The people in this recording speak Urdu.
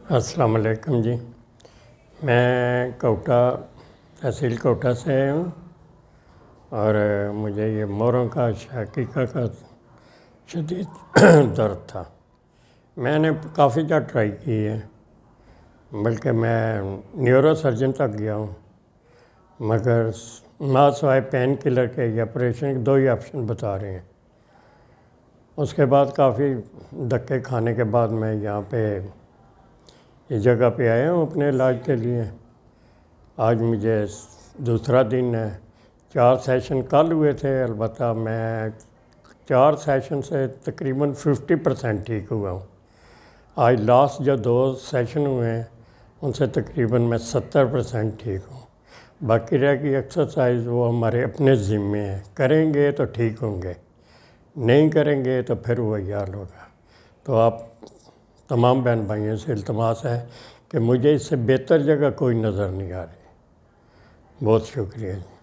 السلام علیکم جی، میں کوٹا تحصیل کوٹا سے ہوں اور مجھے یہ موروں کا شقیقہ کا شدید درد تھا۔ میں نے کافی جگہ ٹرائی کی ہے، بلکہ میں نیورو سرجن تک گیا ہوں، مگر نہ سوائے پین کلر کے یا آپریشن کے 2 ہی آپشن بتا رہے ہیں۔ اس کے بعد کافی دھکے کھانے کے بعد میں یہاں پہ اس جگہ پہ آیا ہوں اپنے علاج کے لیے۔ آج مجھے دوسرا دن ہے، 4 سیشن کل ہوئے تھے، البتہ میں 4 سیشن سے تقریباً 50% ٹھیک ہوا ہوں۔ آج لاسٹ جو 2 سیشن ہوئے ہیں ان سے تقریباً میں 70% ٹھیک ہوں۔ باقی رہ گئی ایکسرسائز وہ ہمارے اپنے ذمے ہیں، کریں گے تو ٹھیک ہوں گے، نہیں کریں گے تو پھر وہی حال ہوگا۔ تو آپ تمام بہن بھائیوں سے التماس ہے کہ مجھے اس سے بہتر جگہ کوئی نظر نہیں آ رہی۔ بہت شکریہ جی۔